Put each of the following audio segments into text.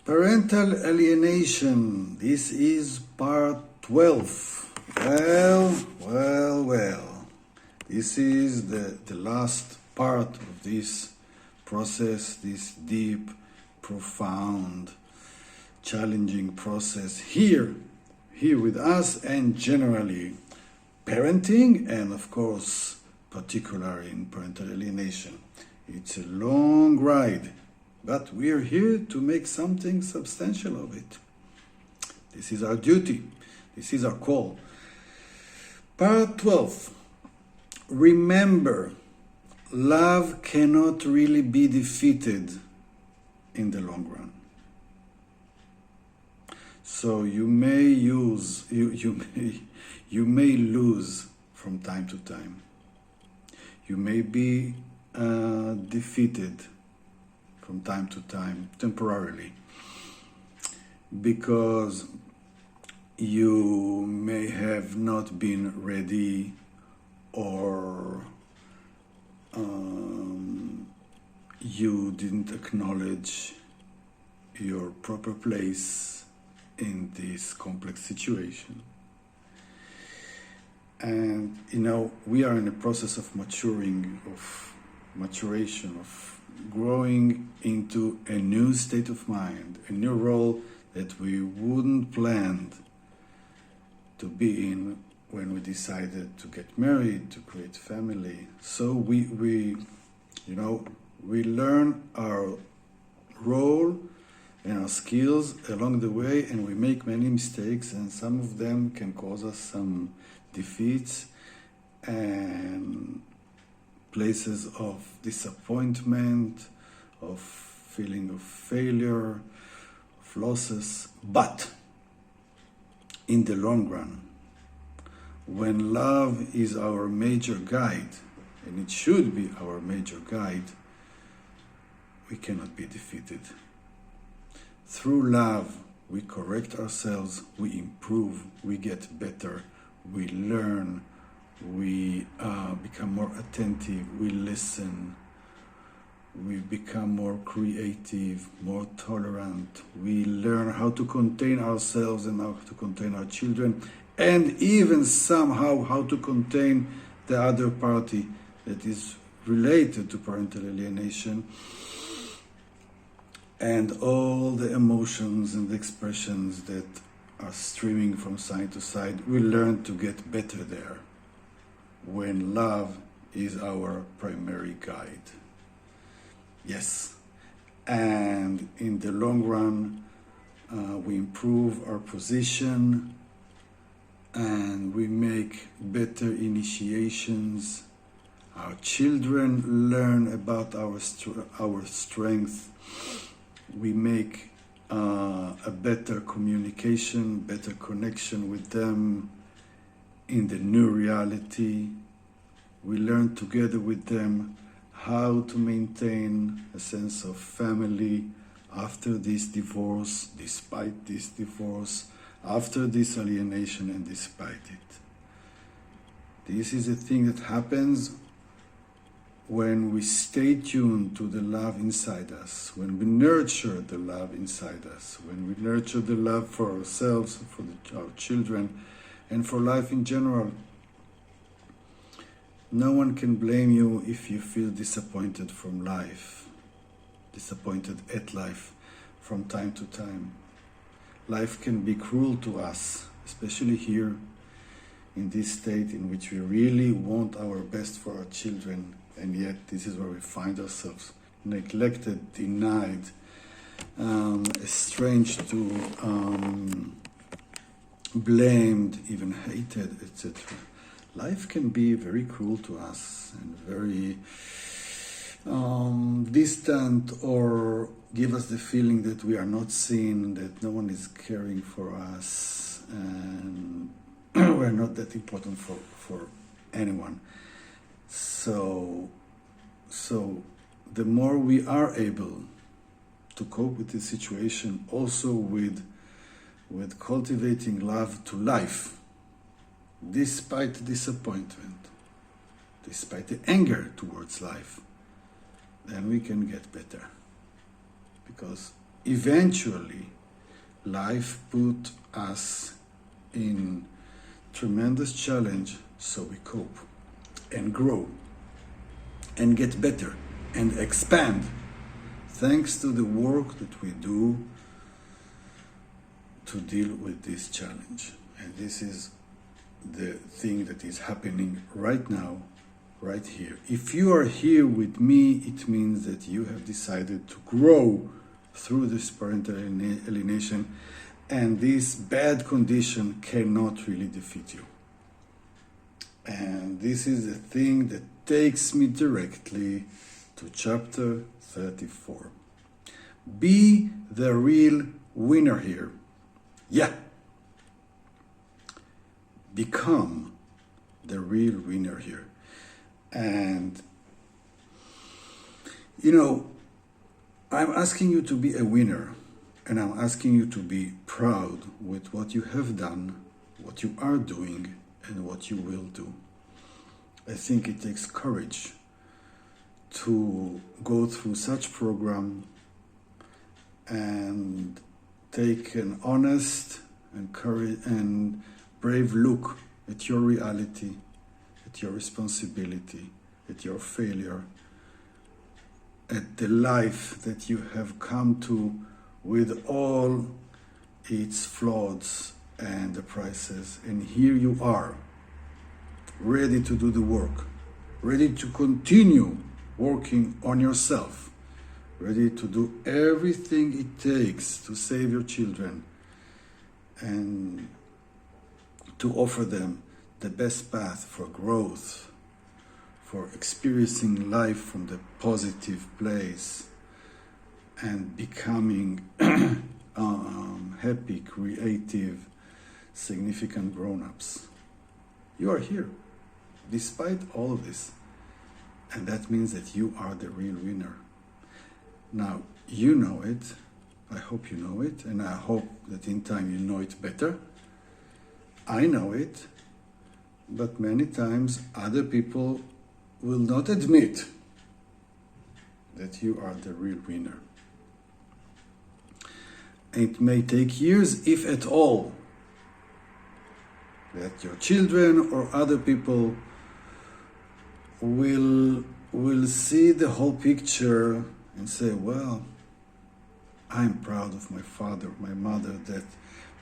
Parental alienation. This is part 12. Well. This is the last part of this process, this deep, profound, challenging process here with us, and generally parenting, and of course particularly in parental alienation. It's a long ride, but we are here to make something substantial of it. This is our duty. This is our call. Part 12. Remember, love cannot really be defeated in the long run. So you may lose from time to time. You may be defeated from time to time, temporarily, because you may have not been ready, or you didn't acknowledge your proper place in this complex situation. And we are in a process of maturation, of growing into a new state of mind, a new role that we wouldn't plan to be in when we decided to get married, to create family. So we learn our role and our skills along the way, and we make many mistakes, and some of them can cause us some defeats and places of disappointment, of feeling of failure, of losses. But in the long run, when love is our major guide, and it should be our major guide, we cannot be defeated. Through love, we correct ourselves, we improve, we get better, we learn, we become more attentive, we listen, we become more creative, more tolerant, we learn how to contain ourselves and how to contain our children, and even somehow how to contain the other party that is related to parental alienation, and all the emotions and the expressions that are streaming from side to side. We learn to get better there when love is our primary guide. Yes, and in the long run, we improve our position, and we make better initiations. Our children learn about our strength. We make a better communication, better connection with them in the new reality. We learn together with them how to maintain a sense of family after this divorce, despite this divorce, after this alienation, and despite it. This is a thing that happens when we stay tuned to the love inside us, when we nurture the love inside us, when we nurture the love for ourselves, for our children, and for life in general. No one can blame you if you feel disappointed from life, disappointed at life from time to time. Life can be cruel to us, especially here in this state in which we really want our best for our children, and yet this is where we find ourselves, neglected, denied, estranged, blamed, even hated, etc. Life can be very cruel to us and very distant, or give us the feeling that we are not seen, that no one is caring for us, and we're not that important for anyone. So the more we are able to cope with this situation, also with cultivating love to life, despite disappointment, despite the anger towards life, then we can get better. Because eventually life put us in tremendous challenge, so we cope and grow and get better and expand thanks to the work that we do to deal with this challenge. And this is the thing that is happening right now, right here. If you are here with me, it means that you have decided to grow through this parental alienation, and this bad condition cannot really defeat you. And this is the thing that takes me directly to chapter 34. Be the real winner here. Yeah. Become the real winner here. And, I'm asking you to be a winner, and I'm asking you to be proud with what you have done, what you are doing, and what you will do. I think it takes courage to go through such program and take an honest and courage and brave look at your reality, at your responsibility, at your failure, at the life that you have come to with all its flaws and the prices. And here you are, ready to do the work, ready to continue working on yourself, ready to do everything it takes to save your children and to offer them the best path for growth, for experiencing life from the positive place and becoming happy, creative, significant grown-ups. You are here, despite all of this. And that means that you are the real winner. Now, you know it. I hope you know it. And I hope that in time you know it better. I know it. But many times other people will not admit that you are the real winner. It may take years, if at all, that your children or other people will see the whole picture and say, well, I'm proud of my father, my mother that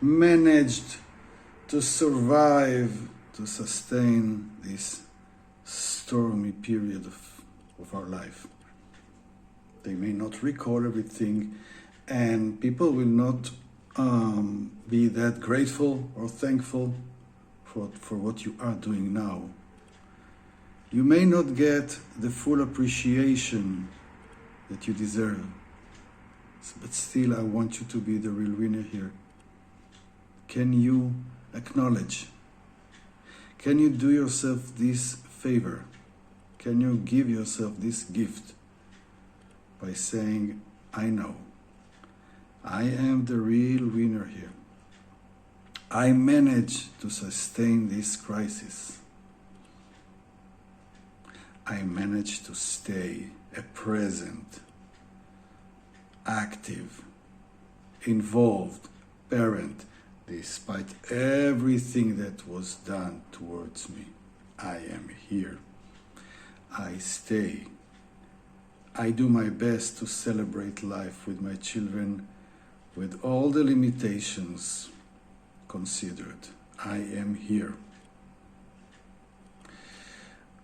managed to survive, to sustain this stormy period of our life. They may not recall everything, and people will not be that grateful or thankful for what you are doing now. You may not get the full appreciation that you deserve, but still I want you to be the real winner here. Can you acknowledge? Can you do yourself this favor? Can you give yourself this gift by saying, I know, I am the real winner here. I managed to sustain this crisis. I managed to stay a present, active, involved parent despite everything that was done towards me. I am here. I stay. I do my best to celebrate life with my children with all the limitations considered. I am here.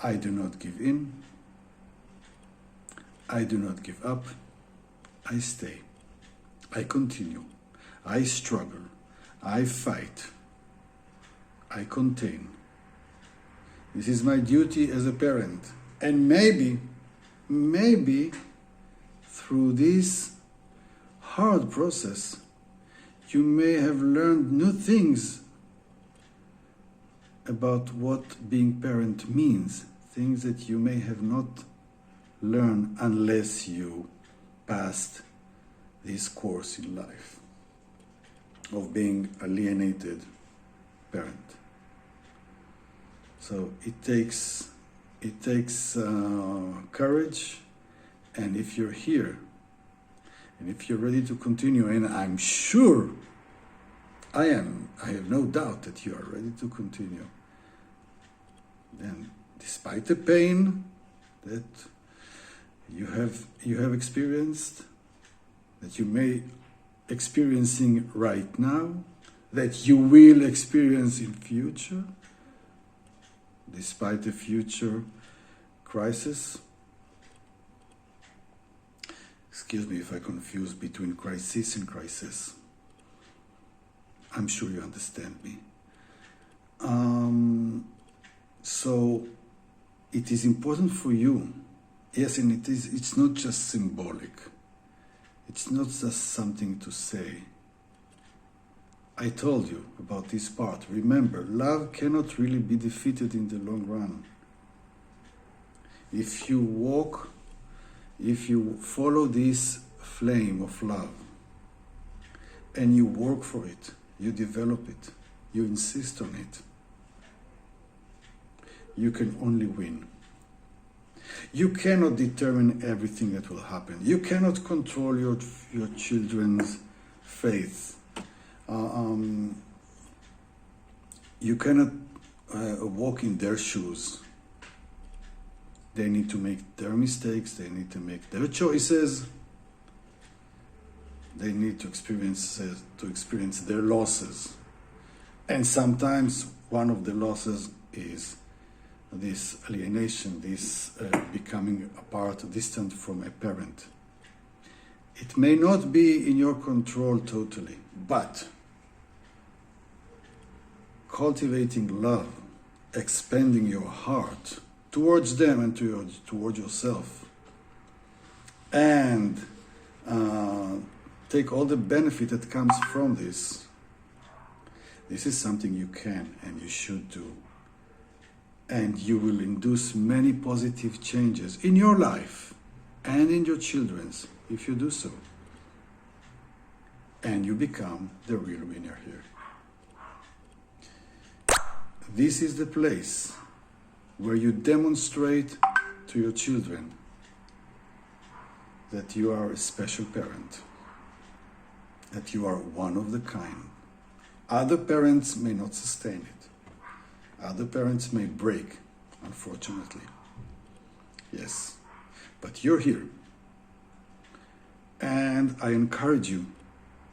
I do not give in. I do not give up. I stay. I continue. I struggle. I fight. I contain. This is my duty as a parent. And maybe through this hard process, you may have learned new things about what being parent means, things that you may have not learned unless you passed this course in life of being alienated parent. So it takes courage, and if you're here And if you're ready to continue, and I'm sure I have no doubt that you are ready to continue, then despite the pain that you have experienced, that you may experiencing right now, that you will experience in future, despite the future crisis. Excuse me if I confuse between crisis and crisis. I'm sure you understand me. So it is important for you. Yes, and it's not just symbolic. It's not just something to say. I told you about this part. Remember, love cannot really be defeated in the long run. If you follow this flame of love and you work for it, you develop it, you insist on it, you can only win. You cannot determine everything that will happen. You cannot control your children's faith. You cannot walk in their shoes. They need to make their mistakes. They need to make their choices. They need to experience their losses. And sometimes one of the losses is this alienation, this becoming apart, distant from a parent. It may not be in your control totally, but cultivating love, expanding your heart towards them and towards yourself, and take all the benefit that comes from this. This is something you can and you should do. And you will induce many positive changes in your life and in your children's if you do so. And you become the real winner here. This is the place where you demonstrate to your children that you are a special parent, that you are one of the kind. Other parents may not sustain it. Other parents may break, unfortunately. Yes, but you're here. And I encourage you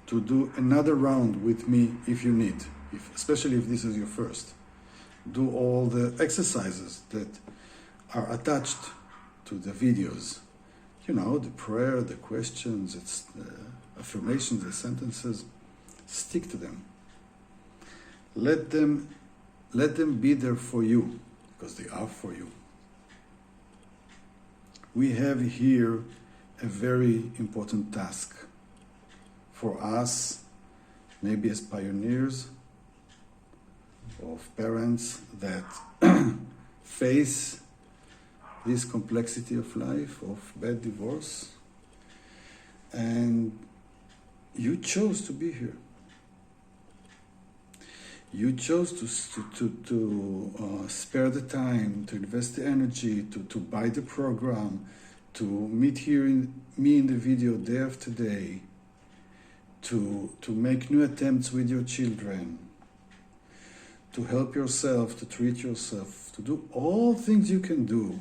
to do another round with me if you need, especially if this is your first. Do all the exercises that are attached to the videos. You know, the prayer, the questions, the affirmations, the sentences. Stick to them. Let them be there for you, because they are for you. We have here a very important task for us, maybe as pioneers of parents that face this complexity of life, of bad divorce, and you chose to be here. You chose to spare the time, to invest the energy, to buy the program, to meet me in the video day after day, to make new attempts with your children, to help yourself, to treat yourself, to do all things you can do.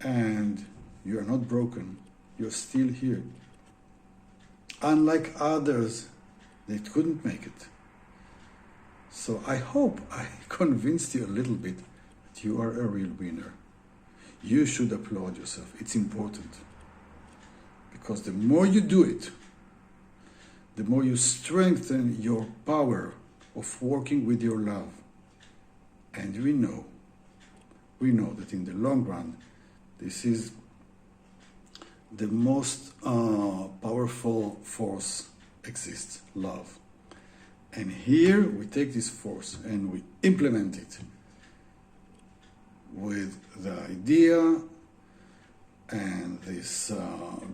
And you are not broken. You're still here. Unlike others, they couldn't make it. So I hope I convinced you a little bit that you are a real winner. You should applaud yourself. It's important. Because the more you do it, the more you strengthen your power of working with your love. And we know that in the long run, this is the most powerful force exists, love. And here we take this force and we implement it with the idea and this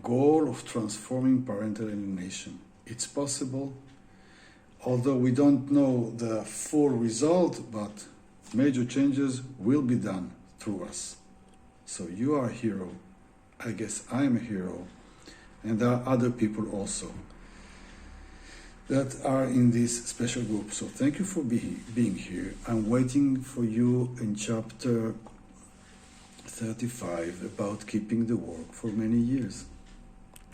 goal of transforming parental alienation. It's possible, although we don't know the full result, but major changes will be done through us. So you are a hero. I guess I'm a hero. And there are other people also that are in this special group. So thank you for being here. I'm waiting for you in chapter 35 about keeping the work for many years.